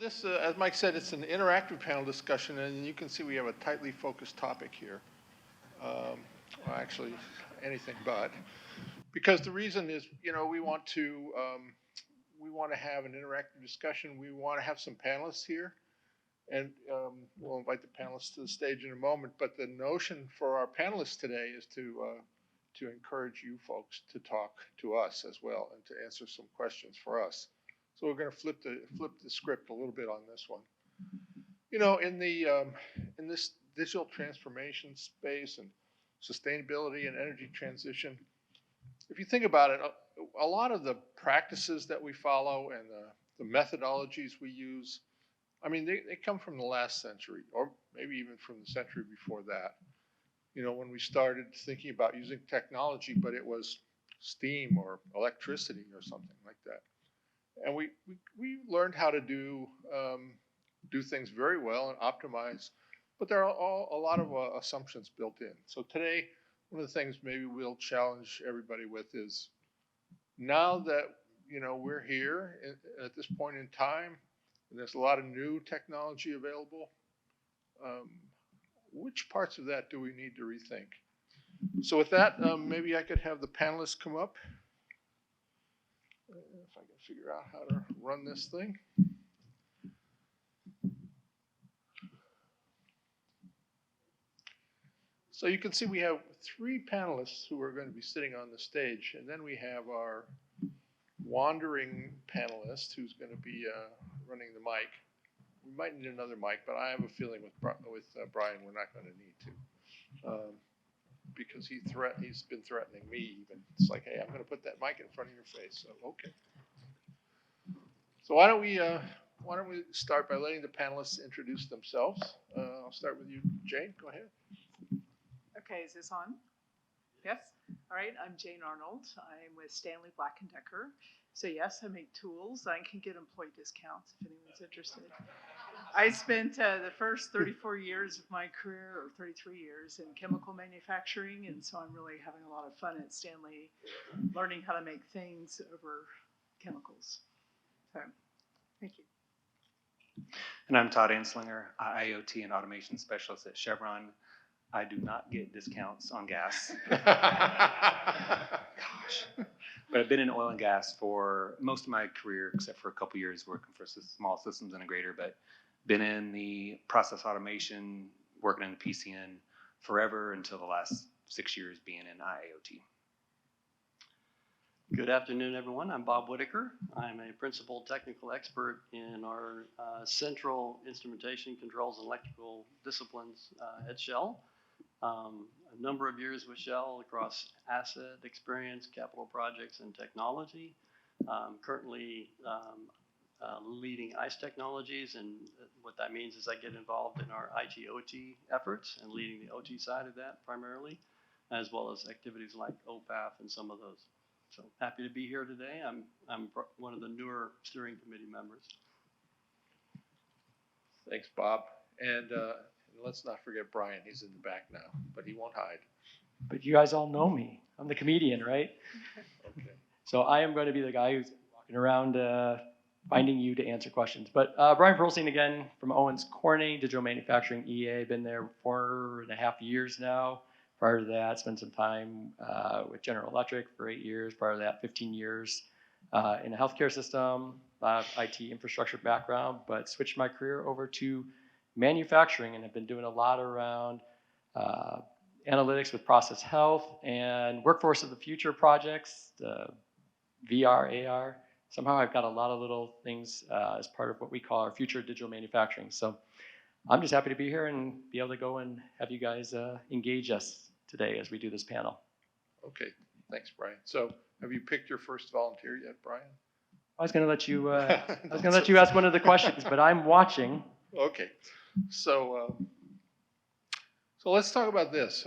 This, as Mike said, it's an interactive panel discussion, and you can see we have a tightly focused topic here. Well, actually, anything but. Because the reason is, we want to have an interactive discussion. We want to have some panelists here, and we'll invite the panelists to the stage in a moment. But the notion for our panelists today is to encourage you folks to talk to us as well and to answer some questions for us. So we're going to flip the script a little bit on this one. You know, in this digital transformation space and sustainability and energy transition, if you think about it, a lot of the practices that we follow and the methodologies we use, I mean, they come from the last century, or maybe even from the century before that. You know, when we started thinking about using technology, but it was steam or electricity or something like that. And we learned how to do things very well and optimize, but there are a lot of assumptions built in. So today, one of the things maybe we'll challenge everybody with is, now that we're here at this point in time, and there's a lot of new technology available, which parts of that do we need to rethink? So with that, maybe I could have the panelists come up. If I can figure out how to run this thing. So you can see we have 3 panelists who are going to be sitting on the stage, and then we have our wandering panelist who's going to be running the mic. We might need another mic, but I have a feeling with Brian we're not going to need to. Because he's been threatening me even. It's like, hey, I'm going to put that mic in front of your face. So okay. So why don't we start by letting the panelists introduce themselves? I'll start with you, Jane. Go ahead. Okay, is this on? Yes. All right. I'm Jane Arnold. I'm with Stanley Black & Decker. So yes, I make tools. I can get employee discounts if anyone's interested. I spent the first 34 years of my career, or 33 years, in chemical manufacturing, and so I'm really having a lot of fun at Stanley, learning how to make things over chemicals. So, thank you. And I'm Todd Anslinger, IoT and automation specialist at Chevron. I do not get discounts on gas. Gosh. But I've been in oil and gas for most of my career, except for a couple years working for a small systems integrator, but been in the process automation, working in the PCN forever until the last 6 years being in IoT. Good afternoon, everyone. I'm Bob Whitaker. I'm a principal technical expert in our central instrumentation, controls, and electrical disciplines at Shell. A number of years with Shell across asset experience, capital projects, and technology. Currently leading ICE technologies, and what that means is I get involved in our IT/OT efforts and leading the OT side of that primarily, as well as activities like OPAF and some of those. So happy to be here today. I'm one of the newer steering committee members. Thanks, Bob. And let's not forget Brian. He's in the back now, but he won't hide. But you guys all know me. I'm the comedian, right? Okay. So I am going to be the guy who's walking around finding you to answer questions. But Brian Perlstein again from Owens Corning, Digital Manufacturing EA. Been there 4.5 years now. Prior to that, spent some time with General Electric for 8 years. Prior to that, 15 years in the healthcare system, IT infrastructure background, but switched my career over to manufacturing and have been doing a lot around analytics with process health and workforce of the future projects, VR, AR. Somehow I've got a lot of little things as part of what we call our future digital manufacturing. So I'm just happy to be here and be able to go and have you guys engage us today as we do this panel. Okay, thanks, Brian. So have you picked your first volunteer yet, Brian? I was going to let you. Let you ask one of the questions, but I'm watching. Okay, so let's talk about this.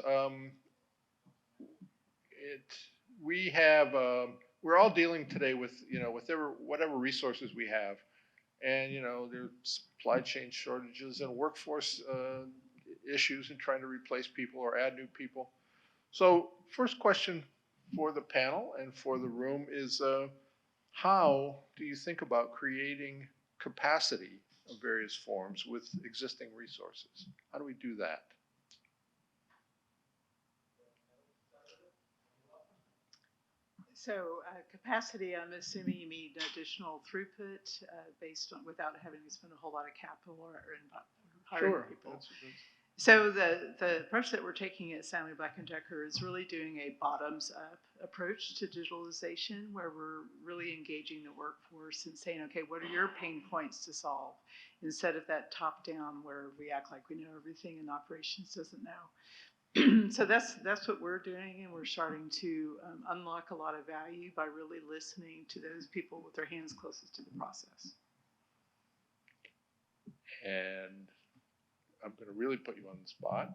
We're all dealing today with whatever resources we have, and there's supply chain shortages and workforce issues in trying to replace people or add new people. So first question for the panel and for the room is, how do you think about creating capacity of various forms with existing resources. How do we do that? So capacity, I'm assuming you mean additional throughput based on without having to spend a whole lot of capital or hiring people. So the approach that we're taking at Stanley Black & Decker is really doing a bottoms-up approach to digitalization, where we're really engaging the workforce and saying, okay, what are your pain points to solve? Instead of that top-down where we act like we know everything and operations doesn't know. So that's what we're doing, and we're starting to unlock a lot of value by really listening to those people with their hands closest to the process. And I'm going to really put you on the spot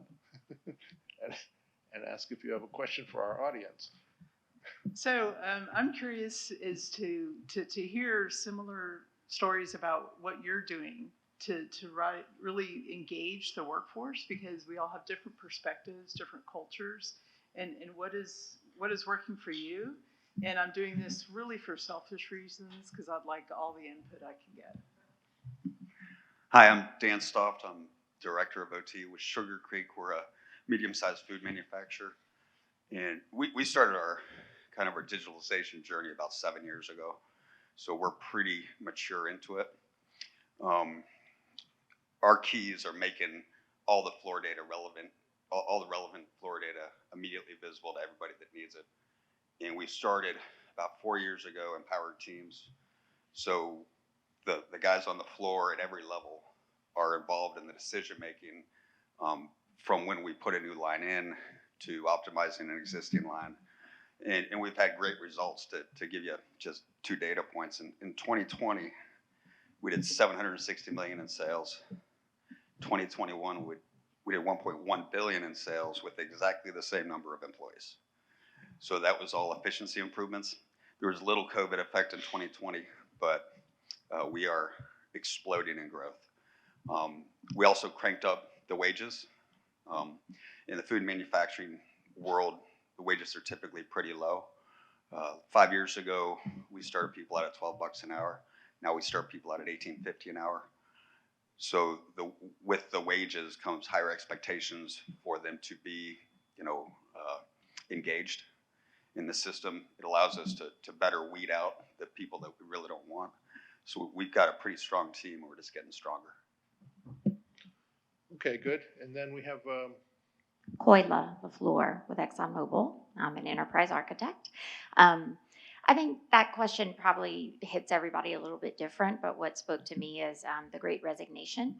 and ask if you have a question for our audience. So I'm curious as to hear similar stories about what you're doing to really engage the workforce, because we all have different perspectives, different cultures, and what is working for you. And I'm doing this really for selfish reasons, because I'd like all the input I can get. Hi, I'm Dan Stoft. I'm Director of OT with Sugar Creek. We're a medium-sized food manufacturer. And we started our digitalization journey about 7 years ago. So we're pretty mature into it. Our keys are making all the floor data relevant, all the relevant floor data immediately visible to everybody that needs it. And we started about 4 years ago, empowered teams. So the guys on the floor at every level are involved in the decision making, from when we put a new line in to optimizing an existing line. And we've had great results. To give you just 2 data points, in 2020, we did $760 million in sales. 2021, we did $1.1 billion in sales with exactly the same number of employees. So that was all efficiency improvements. There was little COVID effect in 2020, but we are exploding in growth. We also cranked up the wages. In the food manufacturing world, the wages are typically pretty low. 5 years ago, we started people out at $12 an hour. Now we start people out at $18.50 an hour. So with the wages comes higher expectations for them to be, engaged in the system. It allows us to better weed out the people that we really don't want. So we've got a pretty strong team, and we're just getting stronger. Okay, good. And then we have Koila LaFleur with ExxonMobil. I'm an enterprise architect. I think that question probably hits everybody a little bit different, but what spoke to me is the Great Resignation,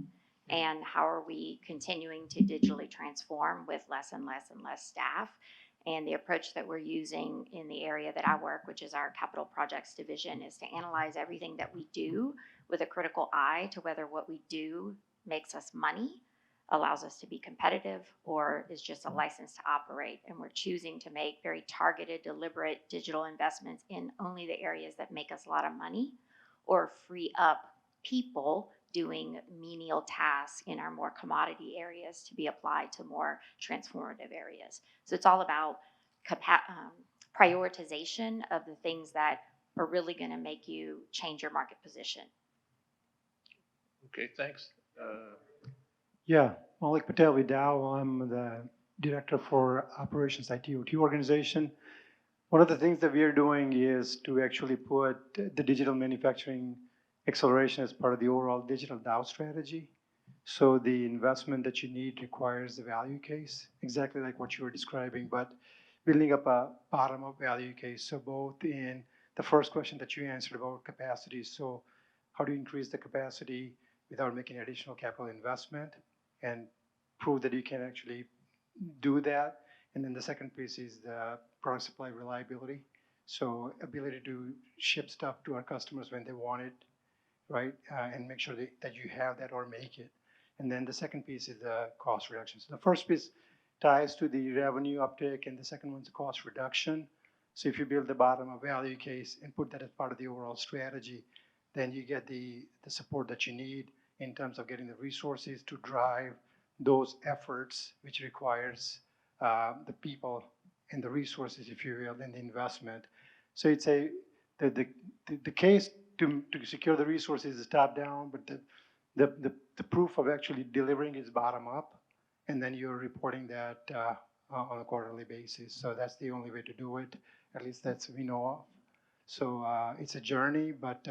and how are we continuing to digitally transform with less and less and less staff. And the approach that we're using in the area that I work, which is our capital projects division, is to analyze everything that we do with a critical eye to whether what we do makes us money, allows us to be competitive, or is just a license to operate. And we're choosing to make very targeted, deliberate digital investments in only the areas that make us a lot of money, or free up people doing menial tasks in our more commodity areas to be applied to more transformative areas. So it's all about prioritization of the things that are really going to make you change your market position. okay, thanks. Yeah, Malik Patel with Dow. I'm the director for Operations IT/OT organization. One of the things that we are doing is to actually put the digital manufacturing acceleration as part of the overall digital Dow strategy. So the investment that you need requires the value case, exactly like what you were describing, but building up a bottom-up value case. So both in the first question that you answered about capacity, so how do you increase the capacity without making additional capital investment, and prove that you can actually do that. And then the second piece is the product supply reliability. So ability to ship stuff to our customers when they want it, right? And make sure that you have that or make it. And then the second piece is the cost reduction. So the first piece ties to the revenue uptake, and the second one's the cost reduction. So if you build the bottom of value case and put that as part of the overall strategy, then you get the support that you need in terms of getting the resources to drive those efforts, which requires the people and the resources, if you will, and the investment. So it's the case to secure the resources is top down, but the proof of actually delivering is bottom up, and then you're reporting that on a quarterly basis. So that's the only way to do it. At least that's we know of. So it's a journey, but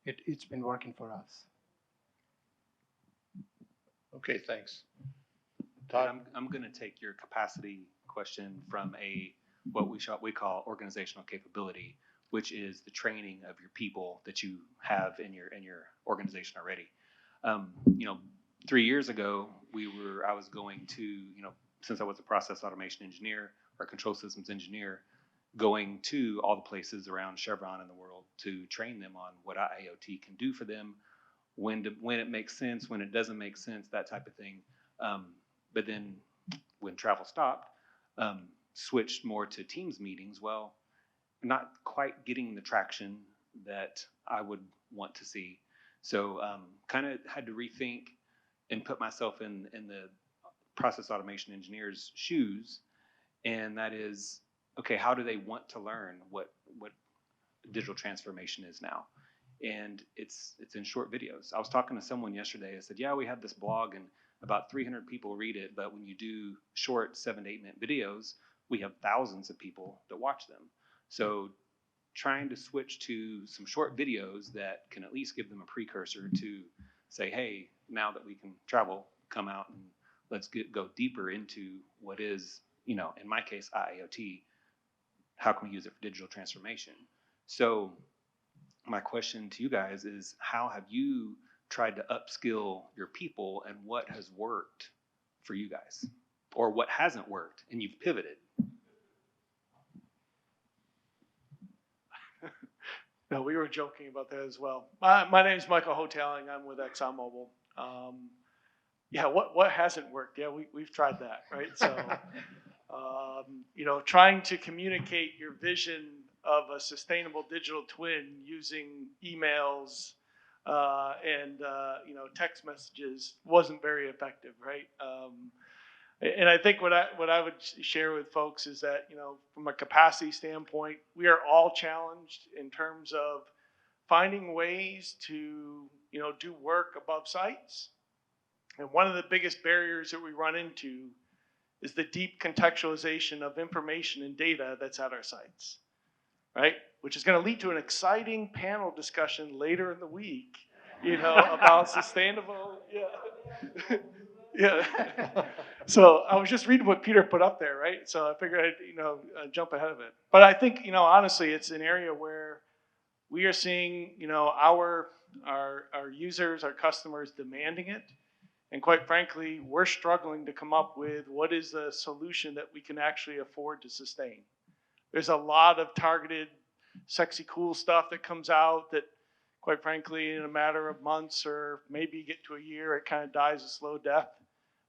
it's been working for us. Okay, thanks. Todd, Todd? I'm going to take your capacity question from what we call organizational capability, which is the training of your people that you have in your organization already. 3 years ago, I was going to, since I was a process automation engineer or control systems engineer, going to all the places around Chevron in the world to train them on what IoT can do for them, when it makes sense, when it doesn't make sense, that type of thing. But then when travel stopped, switched more to Teams meetings. Well, not quite getting the traction that I would want to see. So kind of had to rethink and put myself in the process automation engineer's shoes. And that is, okay, how do they want to learn what digital transformation is now? And it's in short videos. I was talking to someone yesterday. I said, yeah, we have this blog and about 300 people read it. But when you do short 7 to 8 minute videos, we have thousands of people that watch them. So trying to switch to some short videos that can at least give them a precursor to say, hey, now that we can travel, come out and let's go deeper into what is, in my case, IoT. How can we use it for digital transformation? So my question to you guys is, how have you tried to upskill your people, and what has worked for you guys? Or what hasn't worked and you've pivoted? No, we were joking about that as well. My name is Michael Hoteling. I'm with ExxonMobil. Yeah, what hasn't worked? Yeah, we've tried that, right? So, trying to communicate your vision of a sustainable digital twin using emails and text messages wasn't very effective, right? And I think what I would share with folks is that, from a capacity standpoint, we are all challenged in terms of finding ways to, do work above sites. And one of the biggest barriers that we run into is the deep contextualization of information and data that's at our sites, right? Which is going to lead to an exciting panel discussion later in the week, about sustainable, yeah. So I was just reading what Peter put up there, right? So I figured I'd, jump ahead of it. But I think, honestly, it's an area where we are seeing, our users, our customers demanding it. And quite frankly, we're struggling to come up with what is the solution that we can actually afford to sustain. There's a lot of targeted, sexy, cool stuff that comes out that, quite frankly, in a matter of months or maybe you get to a year, it kind of dies a slow death,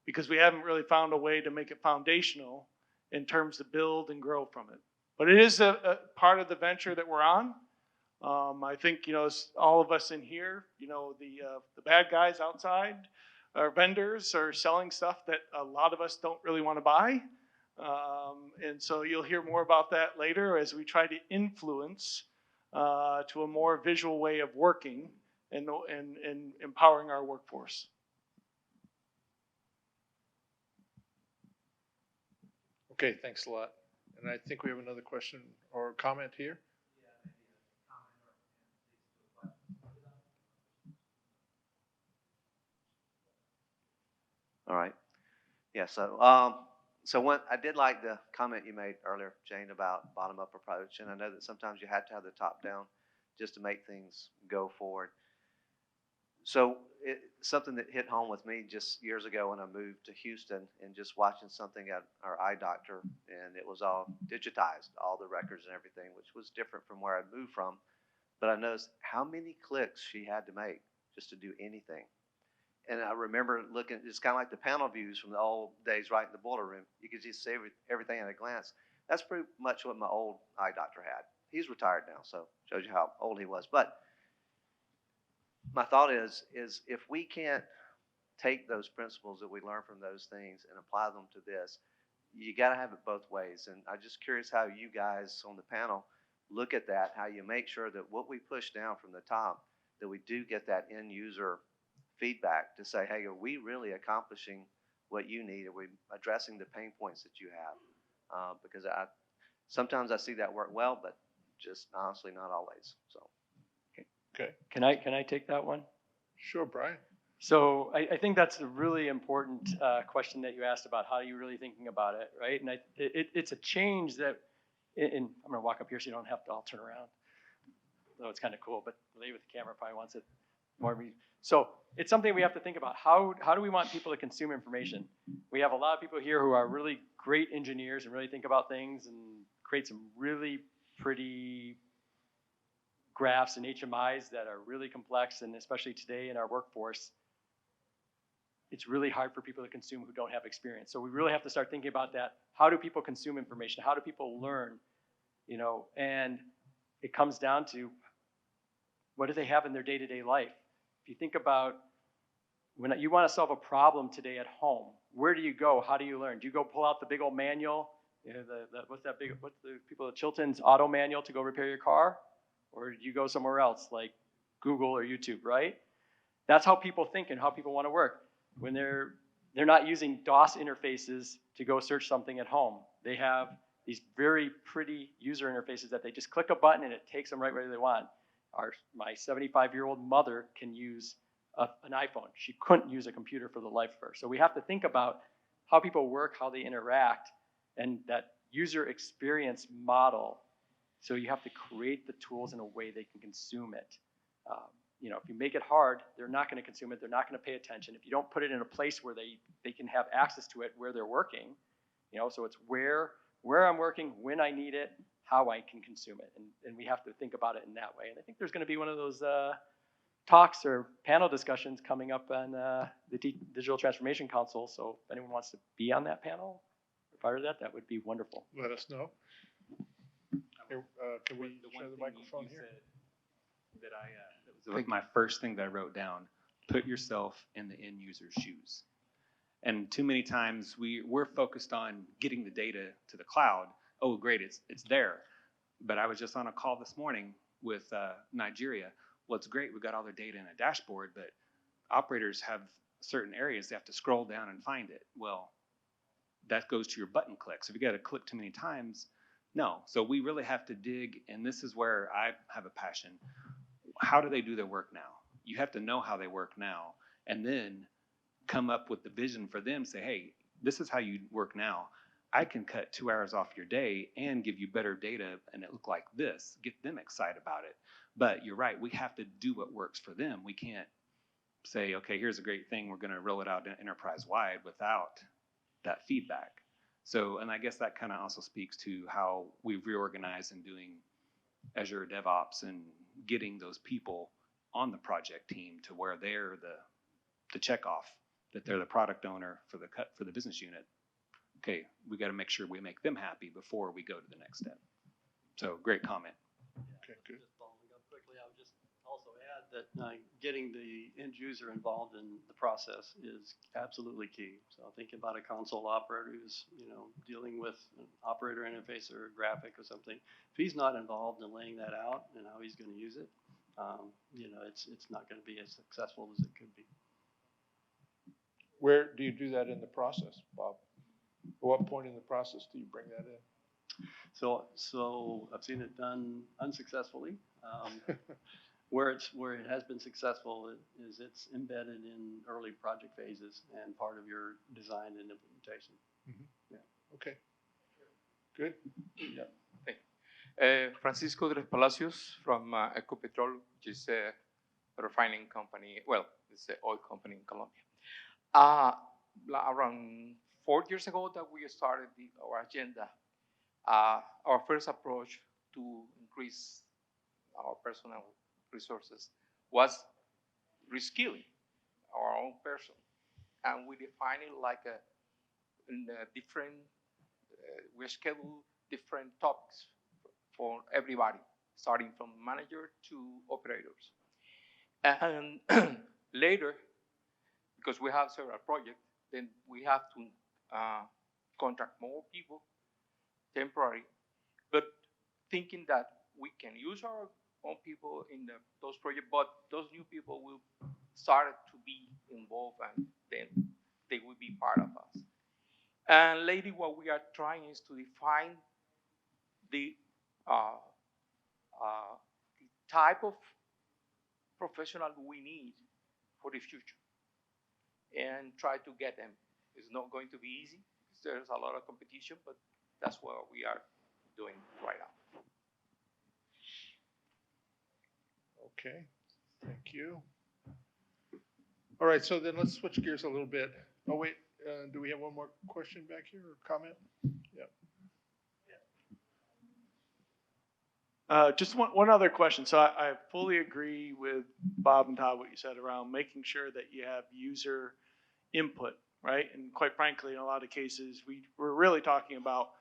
because we haven't really found a way to make it foundational in terms to build and grow from it. But it is a part of the venture that we're on. I think, all of us in here, the bad guys outside, our vendors are selling stuff that a lot of us don't really want to buy. And so you'll hear more about that later as we try to influence to a more visual way of working and empowering our workforce. Okay, thanks a lot. And I think we have another question or comment here. All right. Yeah. So, I did like the comment you made earlier, Jane, about bottom-up approach, and I know that sometimes you have to have the top-down just to make things go forward. So, something that hit home with me just years ago when I moved to Houston and just watching something at our eye doctor, and it was all digitized, all the records and everything, which was different from where I moved from. But I noticed how many clicks she had to make just to do anything. And I remember looking, it's kind of like the panel views from the old days, right in the boiler room. You could just see everything at a glance. That's pretty much what my old eye doctor had. He's retired now, so shows you how old he was. But my thought is if we can't take those principles that we learn from those things and apply them to this, you got to have it both ways. And I'm just curious how you guys on the panel look at that, how you make sure that what we push down from the top, that we do get that end user feedback to say, hey, are we really accomplishing what you need? Are we addressing the pain points that you have? Because sometimes I see that work well, but just honestly not always. So. Okay, Can I take that one? sure, Brian. So I think that's a really important question that you asked about how are you really thinking about it, right? And it's a change that, and I'm gonna walk up here so you don't have to all turn around. Though it's kind of cool, but the lady with the camera probably wants it more. So it's something we have to think about. How do we want people to consume information? We have a lot of people here who are really great engineers and really think about things and create some really pretty graphs and HMIs that are really complex, and especially today in our workforce, it's really hard for people to consume who don't have experience. So we really have to start thinking about that. How do people consume information? How do people learn? You know, and it comes down to what do they have in their day-to-day life? If you think about when you want to solve a problem today at home, where do you go? How do you learn? Do you go pull out the big old manual? You know, what's the people at Chilton's auto manual to go repair your car? Or do you go somewhere else like Google or YouTube, right? That's how people think and how people want to work. When they're not using DOS interfaces to go search something at home. They have these very pretty user interfaces that they just click a button and it takes them right where they want. My 75-year-old mother can use an iPhone. She couldn't use a computer for the life of her. So we have to think about how people work, how they interact, and that user experience model. So you have to create the tools in a way they can consume it. You know, if you make it hard, they're not going to consume it. They're not going to pay attention. If you don't put it in a place where they can have access to it where they're working, you know, so it's where I'm working, when I need it, how I can consume it. And we have to think about it in that way. And I think there's going to be one of those talks or panel discussions coming up on the Digital Transformation Council. So if anyone wants to be on that panel or part of that, that would be wonderful. Let us know. Here, can we share the microphone here? That was my first thing that I wrote down. Put yourself in the end user's shoes. And too many times we're focused on getting the data to the cloud. Oh, great, it's there. But I was just on a call this morning with Nigeria. Well, it's great, we've got all their data in a dashboard, but operators have certain areas they have to scroll down and find it. Well, that goes to your button clicks. If you got to click too many times, no. So we really have to dig, and this is where I have a passion. How do they do their work now? You have to know how they work now, and then come up with the vision for them. Say, hey, this is how you work now. I can cut 2 hours off your day and give you better data, and it look like this. Get them excited about it. But you're right. We have to do what works for them. We can't say, okay, here's a great thing. We're going to roll it out enterprise-wide without that feedback. So, and I guess that kind of also speaks to how we've reorganized and doing Azure DevOps and getting those people on the project team to where they're the checkoff, that they're the product owner for the business unit. Okay, we got to make sure we make them happy before we go to the next step. So, great comment. Okay, good. Just following up quickly, I would just also add that getting the end user involved in the process is absolutely key. So think about a console operator who's, you know, dealing with an operator interface or a graphic or something. If he's not involved in laying that out and how he's going to use it, you know, it's not going to be as successful as it could be. Where do you do that in the process, Bob? At what point in the process do you bring that in? So I've seen it done unsuccessfully. Where it has been successful is it's embedded in early project phases and part of your design and implementation. Mm-hmm. Yeah. Okay. Good. Yeah. Francisco de los Palacios from Ecopetrol, which is a refining company. Well, it's an oil company in Colombia. Around 4 years ago that we started our agenda, our first approach to increase our personnel resources was reskilling our own person. And we define it like we schedule different topics for everybody, starting from manager to operators. And later, because we have several projects, then we have to contract more people, temporary, but thinking that we can use our own people in those projects, but those new people will started to be involved, and then they will be part of us. And lately, what we are trying is to define the the type of professional we need for the future and try to get them. It's not going to be easy because there's a lot of competition, but that's what we are doing right now. Okay, thank you. All right, so then let's switch gears a little bit. Oh, wait, do we have one more question back here or comment? Yeah. Just one other question. So I fully agree with Bob and Todd what you said around making sure that you have user input, right? And quite frankly, in a lot of cases, we're really talking about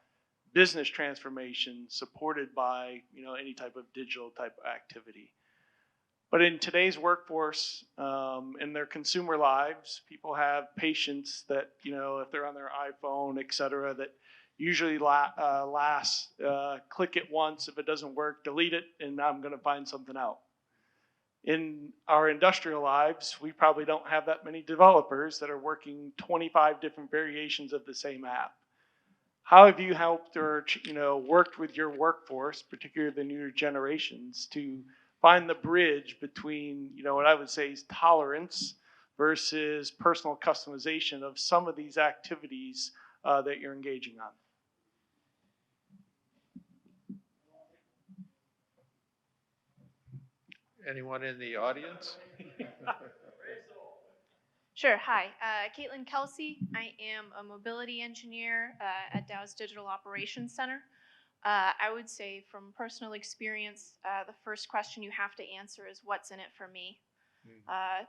business transformation supported by any type of digital type of activity. But in today's workforce, in their consumer lives, people have patience that if they're on their iPhone, et cetera, that usually lasts, click it once, if it doesn't work, delete it, and I'm going to find something out. In our industrial lives, we probably don't have that many developers that are working 25 different variations of the same app. How have you helped or worked with your workforce, particularly the newer generations, to find the bridge between what I would say is tolerance versus personal customization of some of these activities that you're engaging on? Anyone in the audience? Sure. Hi, Caitlin Kelsey. I am a mobility engineer at Dow's Digital Operations Center. I would say from personal experience, the first question you have to answer is what's in it for me?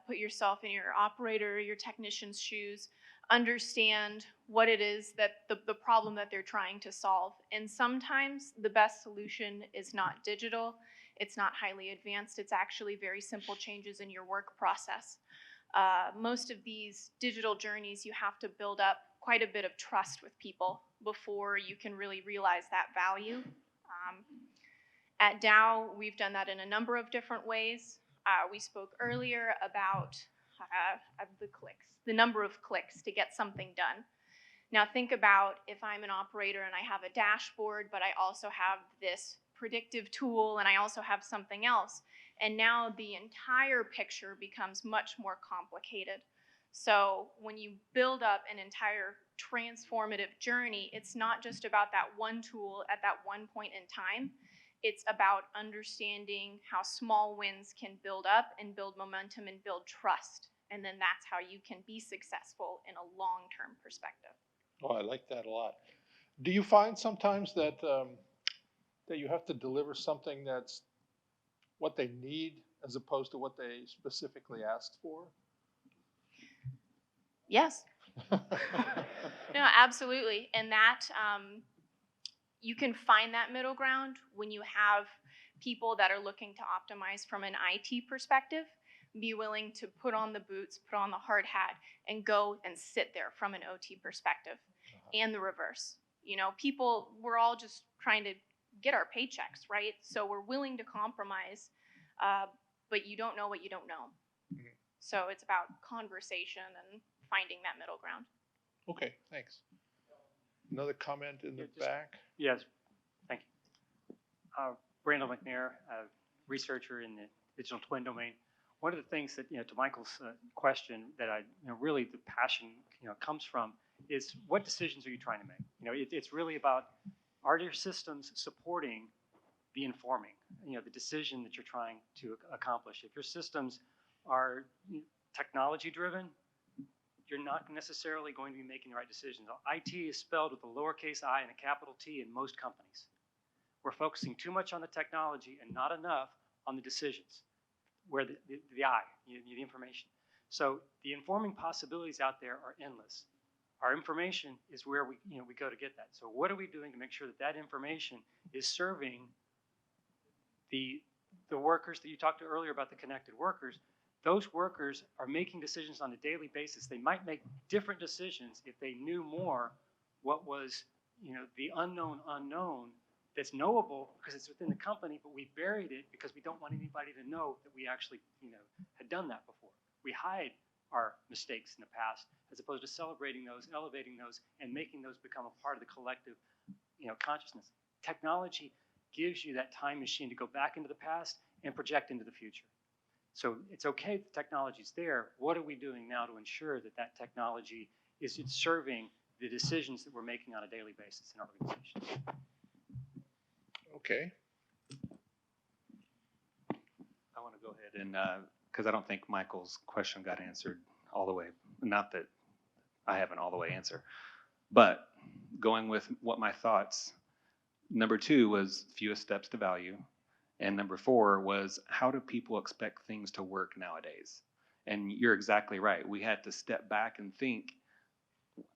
Put yourself in your operator, your technician's shoes, understand what it is that the problem that they're trying to solve. And sometimes the best solution is not digital. It's not highly advanced. It's actually very simple changes in your work process. Most of these digital journeys, you have to build up quite a bit of trust with people before you can really realize that value. At Dow, we've done that in a number of different ways. We spoke earlier about the number of clicks to get something done. Now think about if I'm an operator and I have a dashboard, but I also have this predictive tool and I also have something else. And now the entire picture becomes much more complicated. So when you build up an entire transformative journey, it's not just about that one tool at that one point in time. It's about understanding how small wins can build up and build momentum and build trust. And then that's how you can be successful in a long-term perspective. Oh, I like that a lot. Do you find sometimes that that you have to deliver something that's what they need as opposed to what they specifically asked for? Yes. No, absolutely. And that you can find that middle ground when you have people that are looking to optimize from an IT perspective, be willing to put on the boots, put on the hard hat, and go and sit there from an OT perspective, and the reverse. People, we're all just trying to get our paychecks, right? So we're willing to compromise, but you don't know what you don't know. Mm-hmm. So it's about conversation and finding that middle ground. Okay, thanks. Another comment in the back? Yes, thank you. Randall McNair, a researcher in the digital twin domain. One of the things that, to Michael's question that I, really the passion, comes from is what decisions are you trying to make? It's really about, are your systems supporting the informing, the decision that you're trying to accomplish? If your systems are technology driven, you're not necessarily going to be making the right decisions. IT is spelled with a lowercase I and a capital T in most companies. We're focusing too much on the technology and not enough on the decisions, where the I, the information. So the informing possibilities out there are endless. Our information is where we go to get that. So what are we doing to make sure that that information is serving the workers that you talked to earlier about, the connected workers? Those workers are making decisions on a daily basis. They might make different decisions if they knew more what was, the unknown that's knowable because it's within the company, but we buried it because we don't want anybody to know that we actually, had done that before. We hide our mistakes in the past as opposed to celebrating those, elevating those, and making those become a part of the collective, consciousness. Technology gives you that time machine to go back into the past and project into the future. So it's okay that the technology's there. What are we doing now to ensure that that technology is serving the decisions that we're making on a daily basis in our organization? Okay. I want to go ahead and, because I don't think Michael's question got answered all the way. Not that I have an all the way answer, but going with what my thoughts, number 2 was fewest steps to value. And number 4 was, how do people expect things to work nowadays? And you're exactly right. We had to step back and think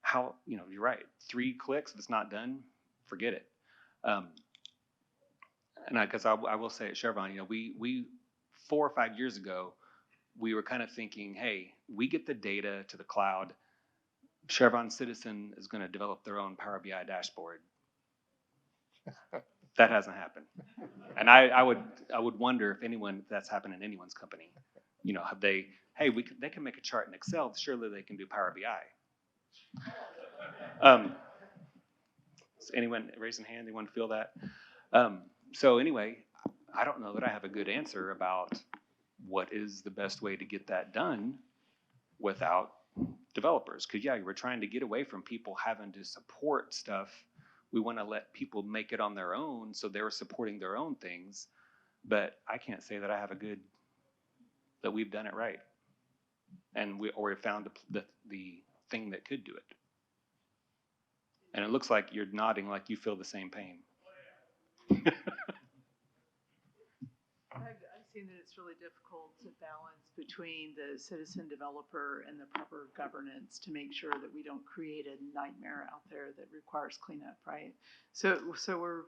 how, you're right. 3 clicks, if it's not done, forget it. Because I will say at Chevron, we 4 or 5 years ago, we were kind of thinking, hey, we get the data to the cloud. Chevron Citizen is going to develop their own Power BI dashboard. That hasn't happened. And I would wonder if that's happened in anyone's company. Have they, hey, they can make a chart in Excel, surely they can do Power BI. Anyone raising hand, anyone feel that? So anyway, I don't know that I have a good answer about what is the best way to get that done without developers. Because we're trying to get away from people having to support stuff. We want to let people make it on their own, so they're supporting their own things. But I can't say that I have that we've done it right, and we found the thing that could do it. And it looks like you're nodding like you feel the same pain. I've seen that it's really difficult to balance between the citizen developer and the proper governance to make sure that we don't create a nightmare out there that requires cleanup, right? So we're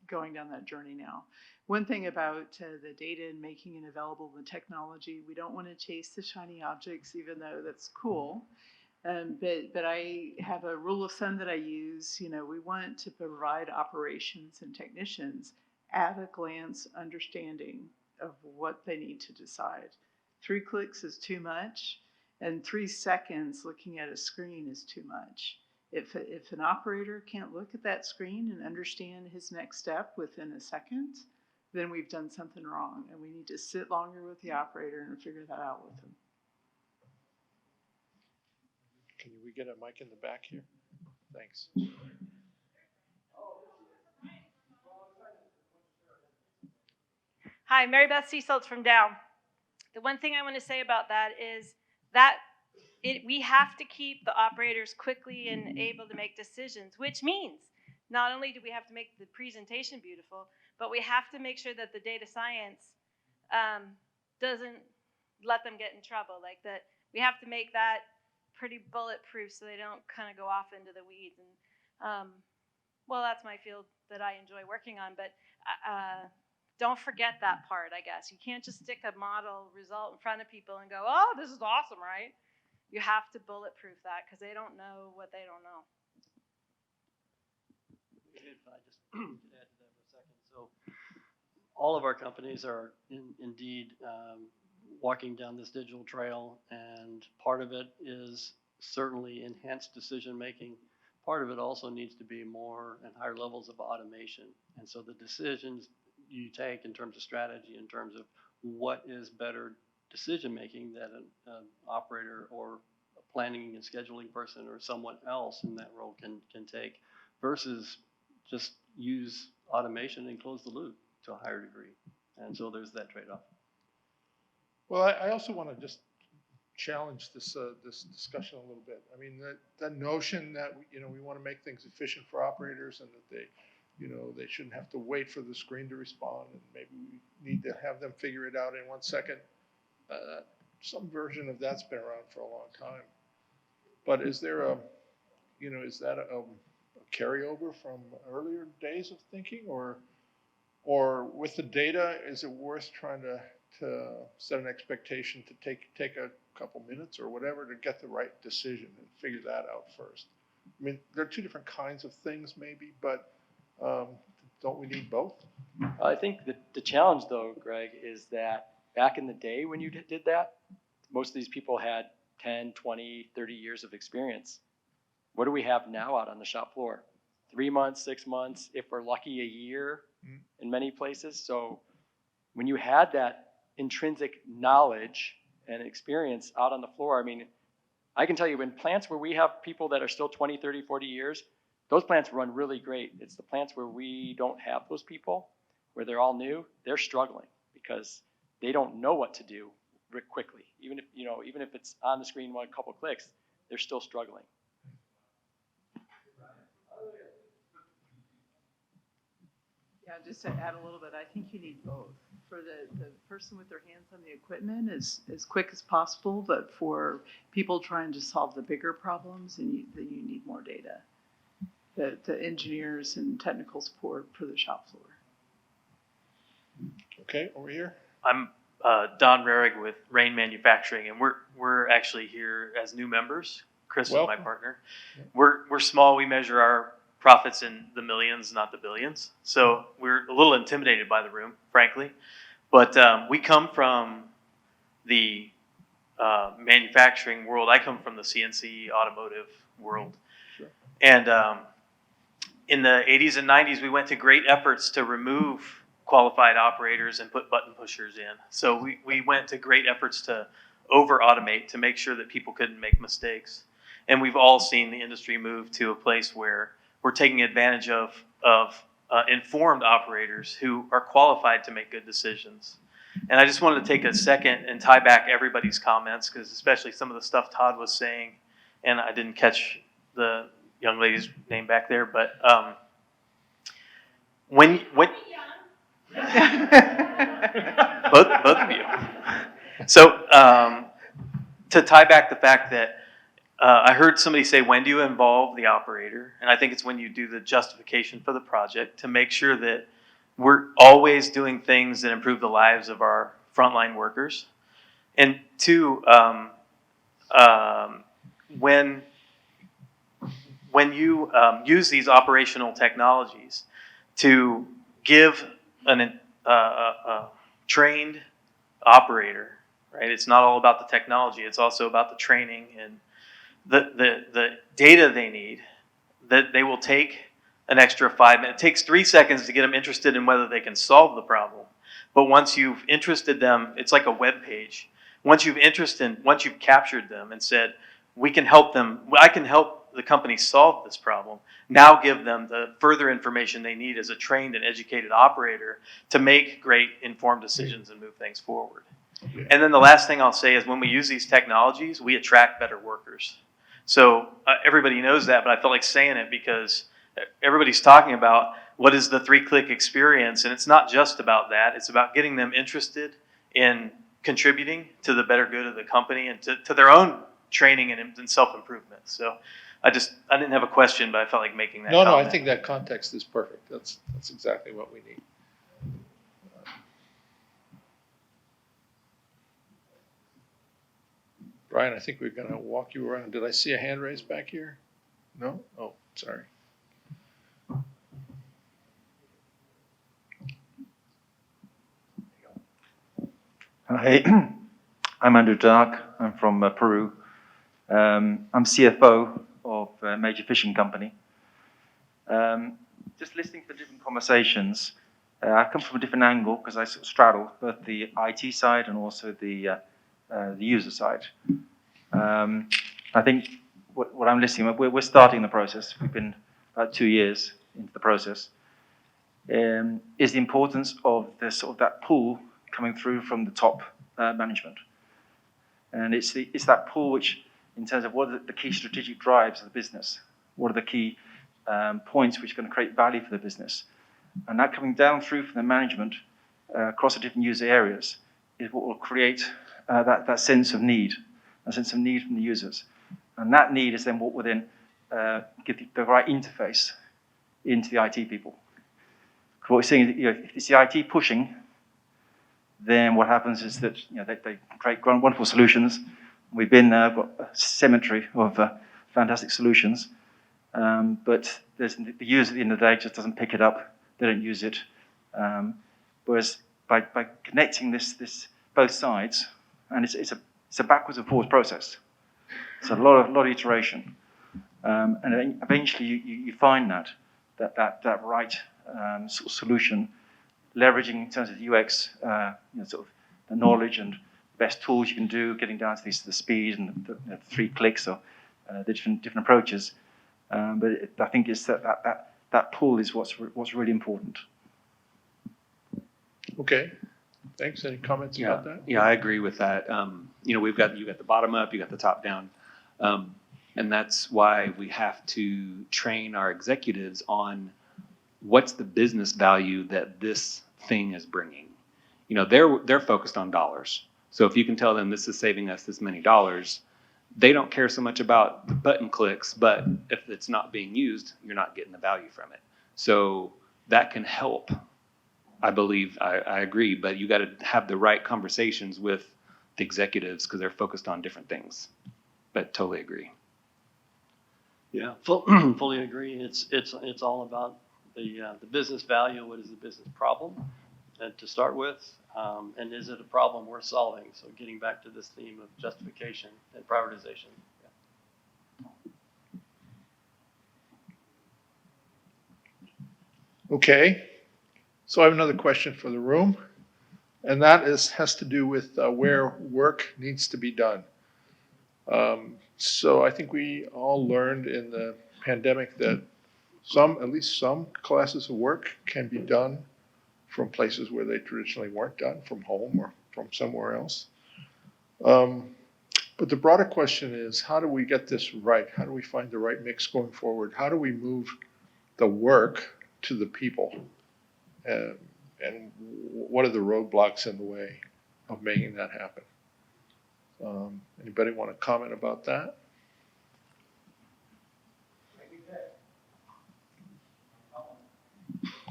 going down that journey now. One thing about the data and making it available, the technology, we don't want to chase the shiny objects, even though that's cool. But I have a rule of thumb that I use. We want to provide operations and technicians at a glance understanding of what they need to decide. 3 clicks is too much, and 3 seconds looking at a screen is too much. If an operator can't look at that screen and understand his next step within a second, then we've done something wrong, and we need to sit longer with the operator and figure that out with them. Can we get a mic in the back here? Thanks. Hi, Mary Beth Seasoltz from Dow. The one thing I want to say about that is that we have to keep the operators quickly and able to make decisions, which means not only do we have to make the presentation beautiful, but we have to make sure that the data science doesn't let them get in trouble. Like that, we have to make that pretty bulletproof so they don't kind of go off into the weeds. And well, that's my field that I enjoy working on, but don't forget that part, I guess. You can't just stick a model result in front of people and go, oh, this is awesome, right? You have to bulletproof that because they don't know what they don't know. If I just could add to that for a second. So all of our companies are indeed walking down this digital trail, and part of it is certainly enhanced decision making. Part of it also needs to be more and higher levels of automation. And so the decisions you take in terms of strategy, in terms of what is better decision making that an operator or a planning and scheduling person or someone else in that role can take, versus just use automation and close the loop to a higher degree. And so there's that trade-off. Well, I also want to just challenge this discussion a little bit. I mean, the notion that we want to make things efficient for operators and that they shouldn't have to wait for the screen to respond, and maybe we need to have them figure it out in 1 second. Some version of that's been around for a long time. But is there is that a carryover from earlier days of thinking, or with the data, is it worth trying to set an expectation to take a couple minutes or whatever to get the right decision and figure that out first? I mean, there are 2 different kinds of things maybe, but don't we need both? I think the challenge, though, Greg, is that back in the day when you did that, most of these people had 10, 20, 30 years of experience. What do we have now out on the shop floor? 3 months, 6 months, if we're lucky, a year in many places. So when you had that intrinsic knowledge and experience out on the floor, I mean, I can tell you in plants where we have people that are still 20, 30, 40 years, those plants run really great. It's the plants where we don't have those people, where they're all new, they're struggling because they don't know what to do quickly. Even if it's on the screen one couple clicks, they're still struggling. Yeah, just to add a little bit, I think you need both. For the person with their hands on the equipment as quick as possible, but for people trying to solve the bigger problems, then you need more data. The engineers and technical support for the shop floor. Okay, over here. I'm Don Rarig with Rain Manufacturing, and we're actually here as new members. Chris is my partner. We're small. We measure our profits in the millions, not the billions. So we're a little intimidated by the room, frankly. But we come from the manufacturing world. I come from the CNC automotive world. Sure. And in the 80s and 90s, we went to great efforts to remove qualified operators and put button pushers in. So we went to great efforts to over-automate to make sure that people couldn't make mistakes. And we've all seen the industry move to a place where we're taking advantage of informed operators who are qualified to make good decisions. And I just wanted to take a second and tie back everybody's comments, because especially some of the stuff Todd was saying, and I didn't catch the young lady's name back there, but when both of you. So to tie back the fact that I heard somebody say, when do you involve the operator? And I think it's when you do the justification for the project to make sure that we're always doing things that improve the lives of our frontline workers. And two, when you use these operational technologies to give a trained operator, right? It's not all about the technology. It's also about the training and the data they need, that they will take an extra 5 minutes. It takes 3 seconds to get them interested in whether they can solve the problem. But once you've interested them, it's like a web page. Once you've captured them and said, we can help them, I can help the company solve this problem, now give them the further information they need as a trained and educated operator to make great informed decisions and move things forward. And then the last thing I'll say is when we use these technologies, we attract better workers. So everybody knows that, but I felt like saying it because everybody's talking about what is the 3-click experience, and it's not just about that. It's about getting them interested in contributing to the better good of the company and to their own training and self-improvement. So I didn't have a question, but I felt like making that comment. No, I think that context is perfect. That's exactly what we need. Brian, I think we're going to walk you around. Did I see a hand raised back here? No? Oh, sorry. Hey, I'm Andrew Dark. I'm from Peru. I'm CFO of a major fishing company. Just listening to different conversations, I come from a different angle because I sort of straddle both the IT side and also the user side. I think what I'm listening, we're starting the process. We've been about 2 years into the process. Is the importance of the sort of that pull coming through from the top management, and it's that pull which, in terms of what are the key strategic drives of the business, what are the key points which are going to create value for the business, and that coming down through from the management across the different user areas is what will create that sense of need, a sense of need from the users, and that need is then what will then give the right interface into the IT people. What we're seeing is, if it's the IT pushing, then what happens is that they create wonderful solutions. We've been got a cemetery of fantastic solutions, but the user at the end of the day just doesn't pick it up. They don't use it. Whereas by connecting this both sides, and it's it's a backwards and forwards process. It's a lot of iteration. And then eventually you find that right sort of solution, leveraging in terms of UX, sort of the knowledge and best tools you can do, getting down to the speed and the 3 clicks or the different approaches. But I think it's that pull is what's really important. Okay, thanks. Any comments about that? Yeah, I agree with that. You got the bottom up, you got the top down. And that's why we have to train our executives on what's the business value that this thing is bringing. They're focused on dollars. So if you can tell them this is saving us this many dollars, they don't care so much about the button clicks, but if it's not being used, you're not getting the value from it. So that can help. I believe, I agree, but you got to have the right conversations with the executives because they're focused on different things. But totally agree. Yeah, fully agree. It's all about the business value. What is the business problem to start with, and is it a problem worth solving? So getting back to this theme of justification and prioritization. Yeah. Okay, so I have another question for the room, and that has to do with where work needs to be done. So I think we all learned in the pandemic that at least some classes of work can be done from places where they traditionally weren't done, from home or from somewhere else. But the broader question is, how do we get this right? How do we find the right mix going forward? How do we move the work to the people? And what are the roadblocks in the way of making that happen? Anybody want to comment about that?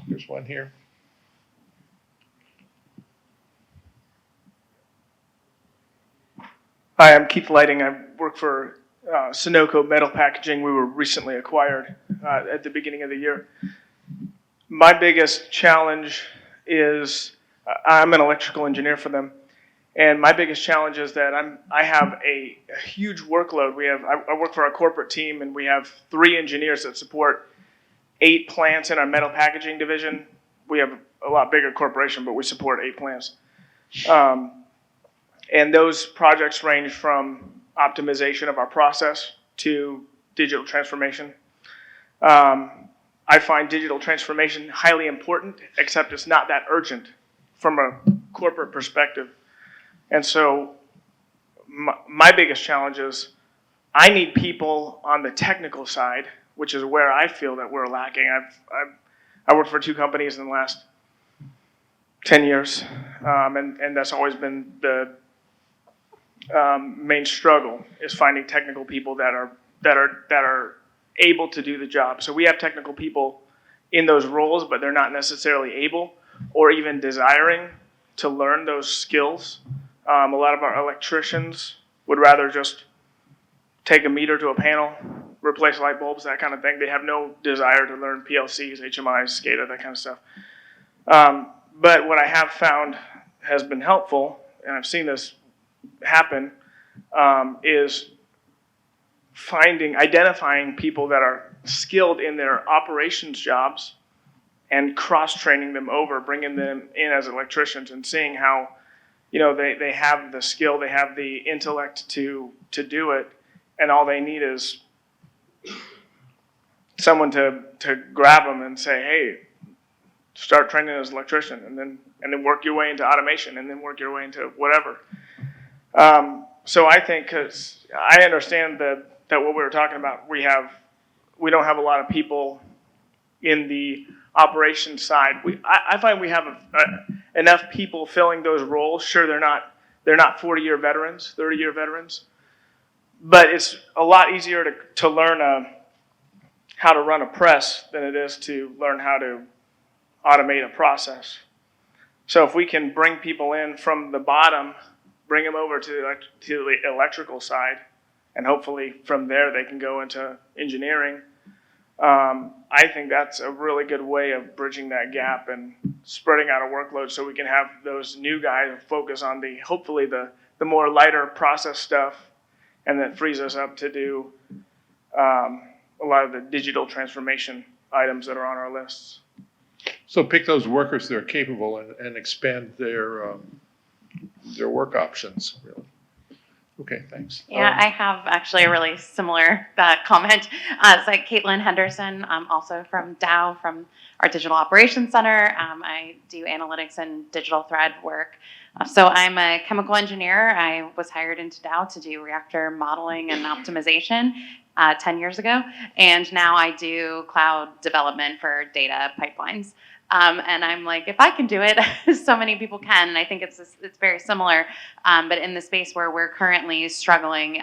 There's one here. Hi, I'm Keith Lighting. I work for Sunoco Metal Packaging. We were recently acquired at the beginning of the year. My biggest challenge is I'm an electrical engineer for them. And my biggest challenge is that I have a huge workload. I work for our corporate team, and we have 3 engineers that support 8 plants in our metal packaging division. We have a lot bigger corporation, but we support 8 plants. And those projects range from optimization of our process to digital transformation. I find digital transformation highly important, except it's not that urgent from a corporate perspective. And so my biggest challenge is I need people on the technical side, which is where I feel that we're lacking. I worked for 2 companies in the last 10 years, and that's always been the main struggle, is finding technical people that are able to do the job. So we have technical people in those roles, but they're not necessarily able or even desiring to learn those skills. A lot of our electricians would rather just take a meter to a panel, replace light bulbs, that kind of thing. They have no desire to learn PLCs, HMIs, SCADA, that kind of stuff. But what I have found has been helpful, and I've seen this happen, is identifying people that are skilled in their operations jobs and cross-training them over, bringing them in as electricians and seeing how, they have the skill, they have the intellect to do it, and all they need is someone to grab them and say, hey, start training as an electrician, and then work your way into automation, and then work your way into whatever. So I think, because I understand that what we were talking about, we don't have a lot of people in the operations side. I find we have enough people filling those roles. Sure, they're not 40-year veterans, 30-year veterans, but it's a lot easier to learn how to run a press than it is to learn how to automate a process. So if we can bring people in from the bottom, bring them over to the electrical side, and hopefully from there they can go into engineering, I think that's a really good way of bridging that gap and spreading out a workload so we can have those new guys focus on hopefully the the more lighter process stuff, and that frees us up to do a lot of the digital transformation items that are on our lists. So pick those workers that are capable and expand their work options, really. Okay, thanks. Yeah, I have actually a really similar comment. It's like Caitlin Henderson, I'm also from Dow, from our Digital Operations Center. I do analytics and digital thread work. So I'm a chemical engineer. I was hired into Dow to do reactor modeling and optimization 10 years ago. And now I do cloud development for data pipelines. And I'm like, if I can do it, so many people can. And I think it's very similar. But in the space where we're currently struggling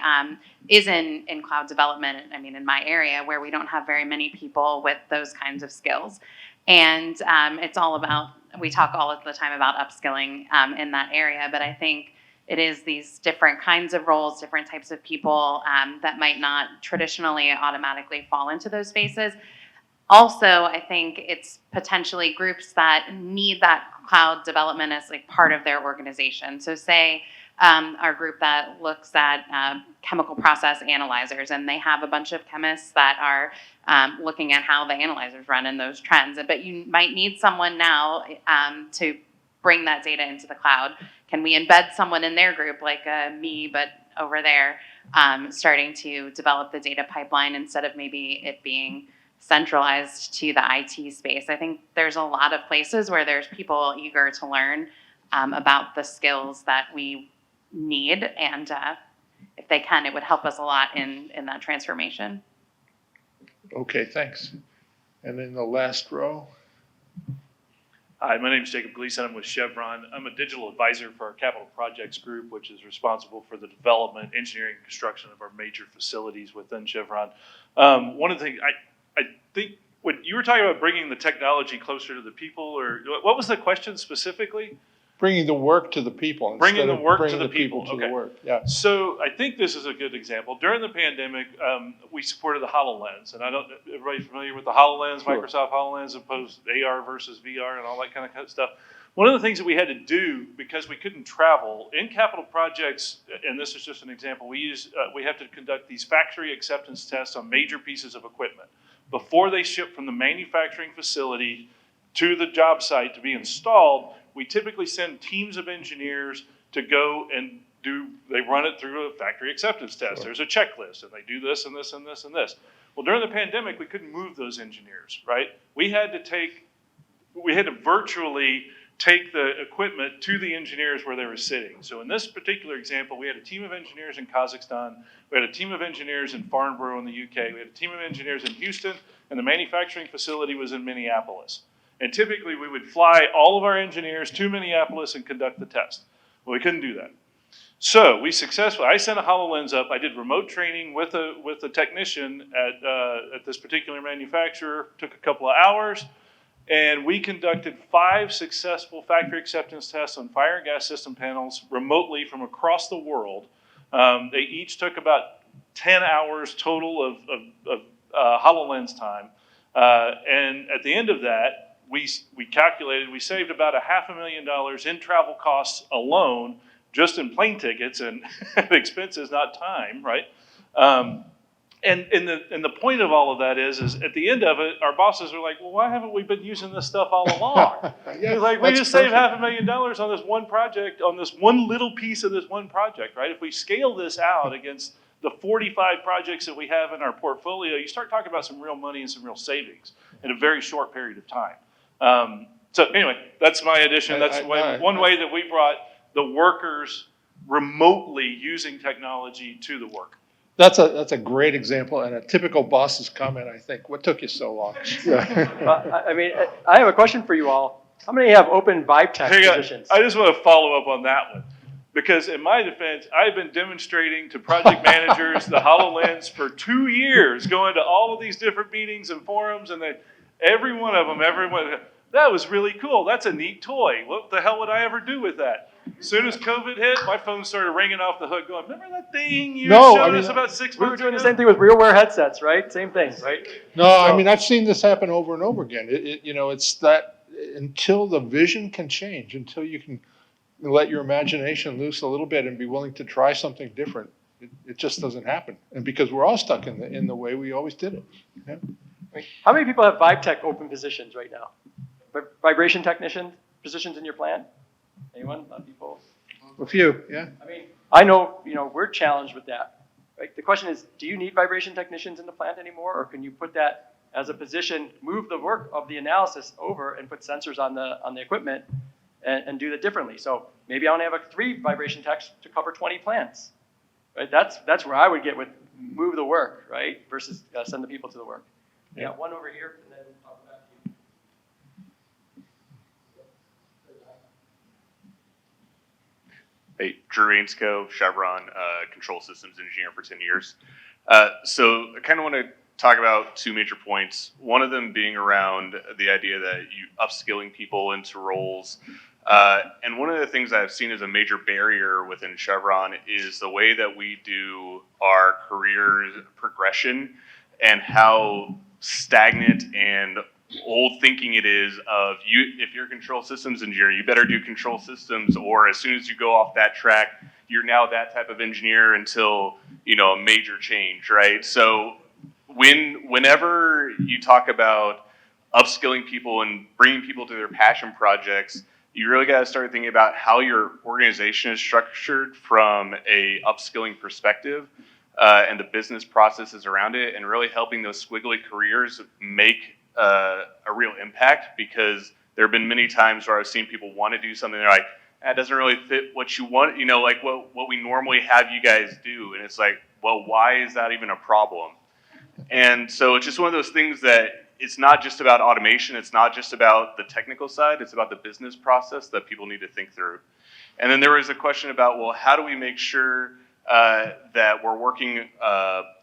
is in cloud development. I mean, in my area where we don't have very many people with those kinds of skills. And it's all about, we talk all of the time about upskilling in that area. But I think it is these different kinds of roles, different types of people that might not traditionally automatically fall into those spaces. Also, I think it's potentially groups that need that cloud development as like part of their organization. So say our group that looks at chemical process analyzers, and they have a bunch of chemists that are looking at how the analyzers run and those trends. But you might need someone now to bring that data into the cloud. Can we embed someone in their group, like me, but over there, starting to develop the data pipeline instead of maybe it being centralized to the IT space? I think there's a lot of places where there's people eager to learn about the skills that we need, and if they can, it would help us a lot in that transformation. Okay, thanks. And in the last row. Hi, my name is Jacob Gleason. I'm with Chevron. I'm a digital advisor for our capital projects group, which is responsible for the development, engineering, and construction of our major facilities within Chevron. One of the things I think when you were talking about bringing the technology closer to the people, or what was the question specifically? Bringing the work to the people. Bringing the work bringing to the people. to Okay. the work. Yeah. So I think this is a good example. During the pandemic, we supported the HoloLens, and everybody familiar with the HoloLens, Sure. Microsoft HoloLens, opposed to AR versus VR and all that kind of stuff. One of the things that we had to do, because we couldn't travel in capital projects, and this is just an example, we have to conduct these factory acceptance tests on major pieces of equipment before they ship from the manufacturing facility to the job site to be installed. We typically send teams of engineers to go and they run it through a factory acceptance test. Sure. There's a checklist, and they do this and this and this and this. Well, during the pandemic, we couldn't move those engineers, right? We had to virtually take the equipment to the engineers where they were sitting. So in this particular example, we had a team of engineers in Kazakhstan, we had a team of engineers in Farnborough in the UK, we had a team of engineers in Houston, and the manufacturing facility was in Minneapolis. And typically we would fly all of our engineers to Minneapolis and conduct the test. Well, we couldn't do that. So I sent a HoloLens up. I did remote training with a technician at this particular manufacturer. Took a couple of hours, and we conducted 5 successful factory acceptance tests on fire and gas system panels remotely from across the world. They each took about 10 hours total of HoloLens time. And at the end of that, we calculated we saved about $500,000 in travel costs alone, just in plane tickets and expenses, not time, right? And the point of all of that is at the end of it, our bosses are like, well, why haven't we been using this stuff all along? Yeah, like, we that's just saved perfect. $500,000 on this one project, on this one little piece of this one project, right? If we scale this out against the 45 projects that we have in our portfolio, you start talking about some real money and some real savings in a very short period of time. So anyway, that's my addition. That's one way that we brought the workers remotely using technology to the work. That's a great example and a typical boss's comment, I think. What took you so long? I mean, I have a question for you all. How many have open vibe tech positions? I just want to follow up on that one. Because in my defense, I've been demonstrating to project managers the HoloLens for 2 years, going to all of these different meetings and forums, and every one of them, that was really cool. That's a neat toy. What the hell would I ever do with that? As soon as COVID hit, my phone started ringing off the hook going, remember that thing you showed us about 6 months ago? We were doing the same thing with RealWear headsets, right? Same thing, right? No, I mean, I've seen this happen over and over again. It's that until the vision can change, until you can let your imagination loose a little bit and be willing to try something different, it just doesn't happen. And because we're all stuck in the way we always did it. Yeah? How many people have Vibe Tech open positions right now? Vibration technician positions in your plant? Anyone? A lot of people? A few, yeah. I mean, I know, we're challenged with that. Right? The question is, do you need vibration technicians in the plant anymore, or can you put that as a position, move the work of the analysis over and put sensors on the equipment and do that differently? So maybe I only have 3 vibration techs to cover 20 plants. Right? That's where I would get with move the work, right, versus send the people to the work. Yeah, one over here, and then I'll come back to you. Hey, Drew Ainscoe, Chevron, control systems engineer for 10 years. So I kind of want to talk about 2 major points. One of them being around the idea that you upskilling people into roles. And one of the things I've seen as a major barrier within Chevron is the way that we do our career progression and how stagnant and old thinking it is of you. If you're a control systems engineer, you better do control systems, or as soon as you go off that track, you're now that type of engineer until a major change, right? So whenever you talk about upskilling people and bringing people to their passion projects, you really got to start thinking about how your organization is structured from a upskilling perspective, and the business processes around it, and really helping those squiggly careers make a real impact. Because there have been many times where I've seen people want to do something, they're like, that doesn't really fit what you want, like what we normally have you guys do. And it's like, well, why is that even a problem? And so it's just one of those things that it's not just about automation, it's not just about the technical side, it's about the business process that people need to think through. And then there was a question about, well, how do we make sure that we're working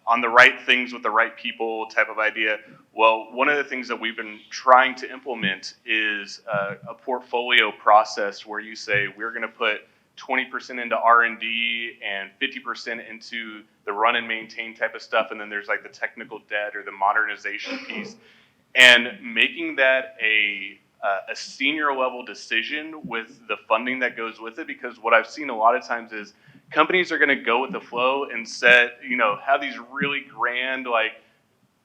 on the right things with the right people type of idea? Well, one of the things that we've been trying to implement is a portfolio process where you say we're going to put 20% into R&D and 50% into the run and maintain type of stuff, and then there's like the technical debt or the modernization piece, and making that a senior level decision with the funding that goes with it. Because what I've seen a lot of times is companies are going to go with the flow and have these really grand, like,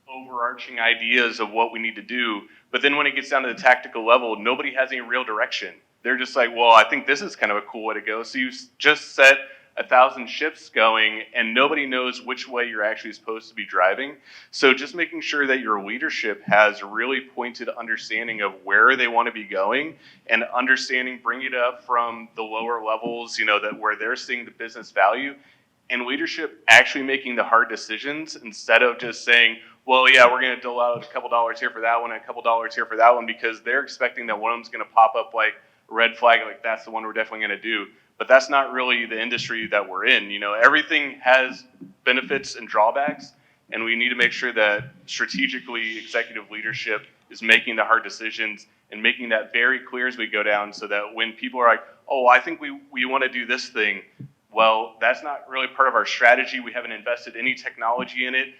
overarching ideas of what we need to do. But then when it gets down to the tactical level, nobody has any real direction. They're just like, well, I think this is kind of a cool way to go. So you just set 1,000 ships going and nobody knows which way you're actually supposed to be driving. So just making sure that your leadership has a really pointed understanding of where they want to be going, and bring it up from the lower levels, that where they're seeing the business value, and leadership actually making the hard decisions instead of just saying, well, yeah, we're going to dole out a couple dollars here for that one and a couple dollars here for that one, because they're expecting that one of them's going to pop up like a red flag, like that's the one we're definitely going to do. But that's not really the industry that we're in. Everything has benefits and drawbacks, and we need to make sure that strategically executive leadership is making the hard decisions and making that very clear as we go down, so that when people are like, oh, I think we want to do this thing, well, that's not really part of our strategy. We haven't invested any technology in it.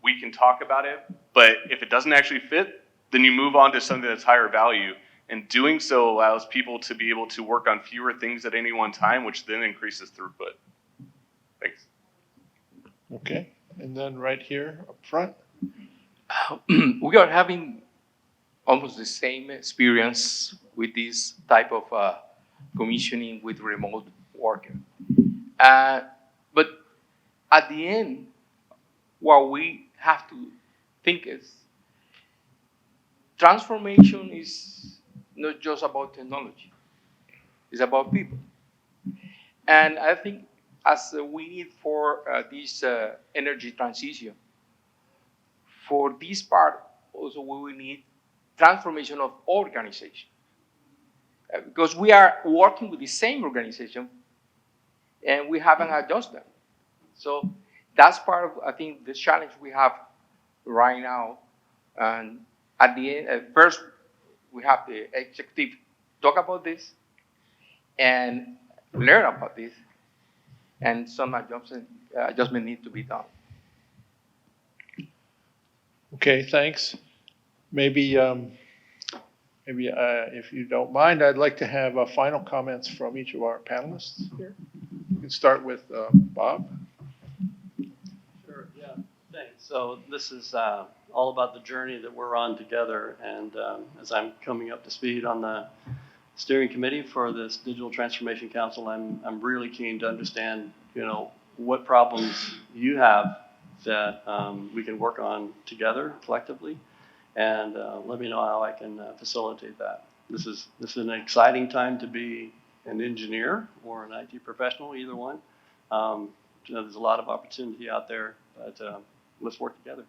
We can talk about it, but if it doesn't actually fit, then you move on to something that's higher value. And doing so allows people to be able to work on fewer things at any one time, which then increases throughput. Thanks. Okay, and then right here up front. We are having almost the same experience with this type of commissioning with remote working. But at the end, what we have to think is transformation is not just about technology. It's about people. And I think as we need for this energy transition, for this part also we will need transformation of organization. Because we are working with the same organization and we haven't adjusted. So that's part of, I think, the challenge we have right now. And at the end, first, we have the executive talk about this and learn about this, and some adjustment need to be done. Okay, thanks. Maybe maybe if you don't mind, I'd like to have final comments from each of our panelists here. We can start with Bob. Sure, yeah, thanks. So this is all about the journey that we're on together. And as I'm coming up to speed on the steering committee for this Digital Transformation Council, I'm really keen to understand, what problems you have that we can work on together collectively, and let me know how I can facilitate that. This is an exciting time to be an engineer or an IT professional, either one. There's a lot of opportunity out there, but let's work together.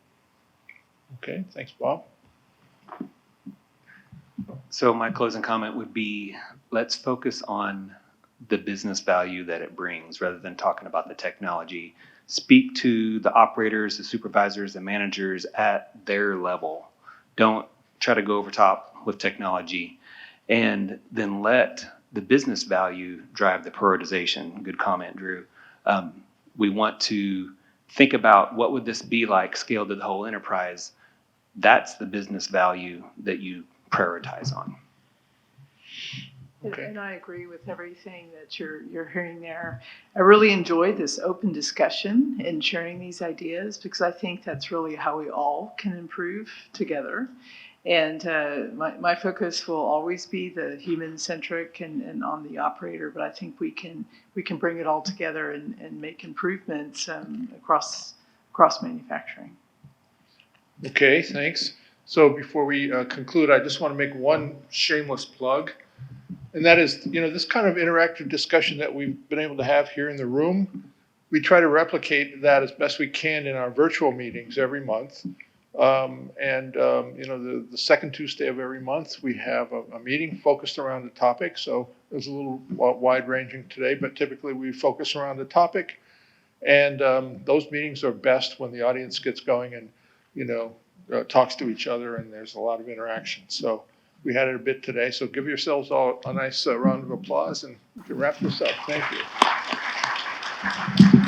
Okay, thanks, Bob. So my closing comment would be, let's focus on the business value that it brings rather than talking about the technology. Speak to the operators, the supervisors, the managers at their level. Don't try to go over top with technology, and then let the business value drive the prioritization. Good comment, Drew. We want to think about what would this be like scaled to the whole enterprise. That's the business value that you prioritize on. Okay. And I agree with everything that you're hearing there. I really enjoyed this open discussion and sharing these ideas, because I think that's really how we all can improve together. And my focus will always be the human-centric and on the operator, but I think we can bring it all together and make improvements across manufacturing. Okay, thanks. So before we conclude, I just want to make one shameless plug. And that is, this kind of interactive discussion that we've been able to have here in the room, we try to replicate that as best we can in our virtual meetings every month. The second Tuesday of every month, we have a meeting focused around the topic. So it was a little wide ranging today, but typically we focus around the topic. And those meetings are best when the audience gets going and, talks to each other, and there's a lot of interaction. So we had it a bit today. So give yourselves all a nice round of applause, and we can wrap this up. Thank you.